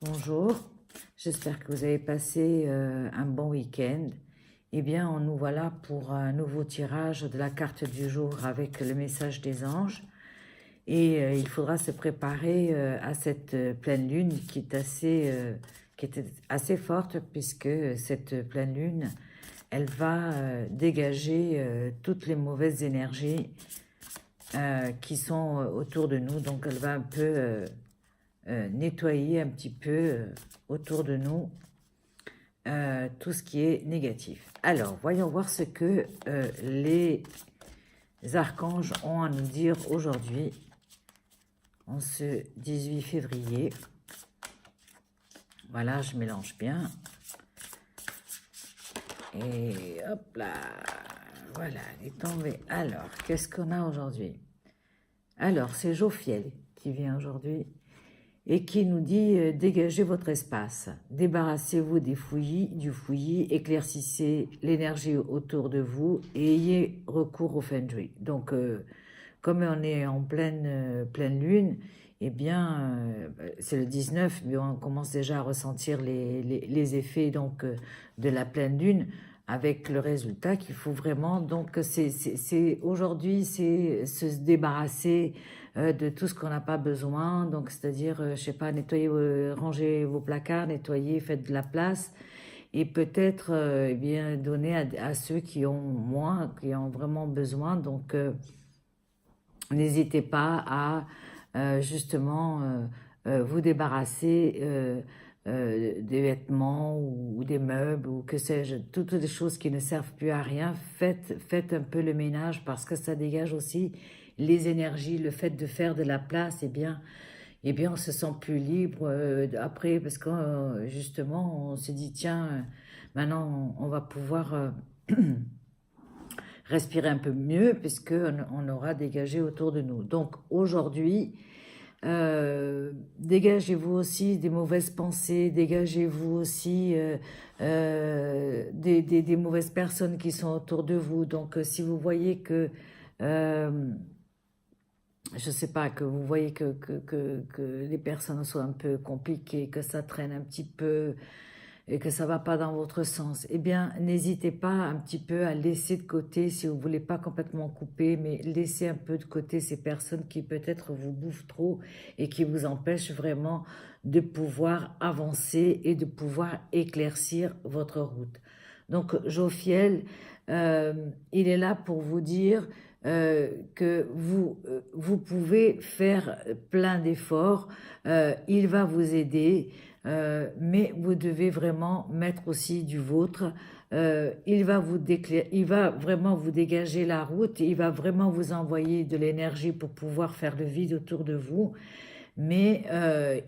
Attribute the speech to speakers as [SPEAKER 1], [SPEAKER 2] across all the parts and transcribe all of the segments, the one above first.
[SPEAKER 1] Bonjour, j'espère que vous avez passé un bon week-end. Eh bien, nous voilà pour un nouveau tirage de la carte du jour avec le message des anges. Et il faudra se préparer à cette pleine lune qui était assez forte puisque cette pleine lune, elle va dégager toutes les mauvaises énergies qui sont autour de nous. Donc, elle va un peu nettoyer un petit peu autour de nous tout ce qui est négatif. Alors, voyons voir ce que les archanges ont à nous dire aujourd'hui, en ce 18 février. Voilà, je mélange bien. Et hop là, voilà, elle est tombée. Alors, qu'est-ce qu'on a aujourd'hui? Alors, c'est Jophiel qui vient aujourd'hui et qui nous dit dégagez votre espace, débarrassez-vous du fouillis, éclaircissez l'énergie autour de vous et ayez recours au Feng Shui. Donc, comme on est en pleine lune, eh bien, c'est le 19, mais on commence déjà à ressentir les effets donc, de la pleine lune, avec le résultat qu'il faut vraiment, donc aujourd'hui, c'est se débarrasser de tout ce qu'on n'a pas besoin, donc c'est-à-dire, je sais pas, nettoyer, ranger vos placards, nettoyer, faites de la place, et peut-être eh bien, donner à ceux qui ont moins, qui ont vraiment besoin, donc n'hésitez pas à justement vous débarrasser des vêtements ou des meubles ou que sais-je, toutes les choses qui ne servent plus à rien. Faites un peu le ménage parce que ça dégage aussi les énergies. Le fait de faire de la place, eh bien on se sent plus libre après parce que justement on se dit tiens, maintenant on va pouvoir respirer un peu mieux puisqu'on aura dégagé autour de nous. Donc aujourd'hui, dégagez-vous aussi des mauvaises pensées, dégagez-vous aussi des mauvaises personnes qui sont autour de vous. Donc si vous voyez que, je sais pas, que vous voyez que les personnes sont un peu compliquées, que ça traîne un petit peu, et que ça va pas dans votre sens, eh bien, n'hésitez pas un petit peu à laisser de côté, si vous voulez pas complètement couper, mais laissez un peu de côté ces personnes qui peut-être vous bouffent trop et qui vous empêchent vraiment de pouvoir avancer et de pouvoir éclaircir votre route. Donc, Jophiel, il est là pour vous dire que vous pouvez faire plein d'efforts, il va vous aider, mais vous devez vraiment mettre aussi du vôtre. Il va vraiment vous dégager la route, il va vraiment vous envoyer de l'énergie pour pouvoir faire le vide autour de vous, mais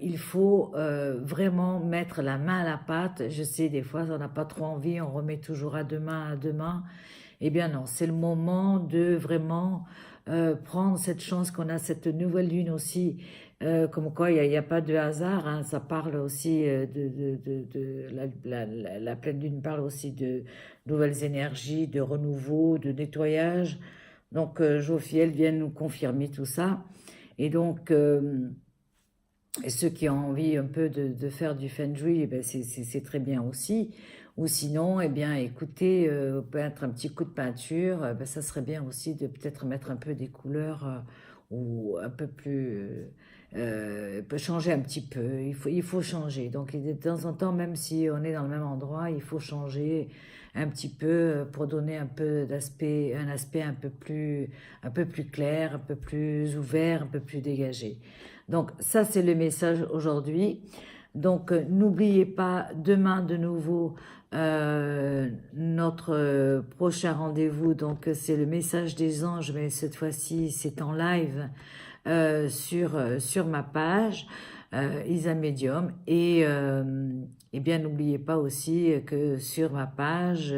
[SPEAKER 1] il faut vraiment mettre la main à la pâte. Je sais, des fois, on n'a pas trop envie, on remet toujours à demain. Eh bien non, c'est le moment de vraiment prendre cette chance qu'on a, cette nouvelle lune aussi, comme quoi il n'y a pas de hasard, hein, ça parle aussi la pleine lune parle aussi de nouvelles énergies, de renouveau, de nettoyage. Donc Jophiel vient nous confirmer tout ça. Et donc, et ceux qui ont envie un peu de faire du Feng Shui, eh ben c'est très bien aussi. Ou sinon, eh bien, écoutez, mettre un petit coup de peinture, ben, ça serait bien aussi de peut-être mettre un peu des couleurs ou un peu plus... peut changer un petit peu, il faut changer. Donc, de temps en temps, même si on est dans le même endroit, il faut changer un petit peu pour donner un peu d'aspect, un aspect un peu plus clair, un peu plus ouvert, un peu plus dégagé. Donc, ça, c'est le message aujourd'hui. Donc, n'oubliez pas, demain de nouveau, notre prochain rendez-vous. Donc, c'est le message des anges, mais cette fois-ci, c'est en live sur ma page, Isa Medium. Et bien, n'oubliez pas aussi que sur ma page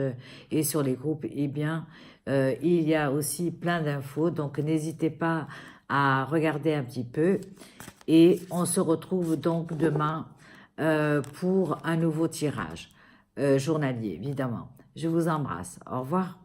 [SPEAKER 1] et sur les groupes, eh bien, il y a aussi plein d'infos. Donc, n'hésitez pas à regarder un petit peu. Et on se retrouve donc demain pour un nouveau tirage journalier, évidemment. Je vous embrasse. Au revoir.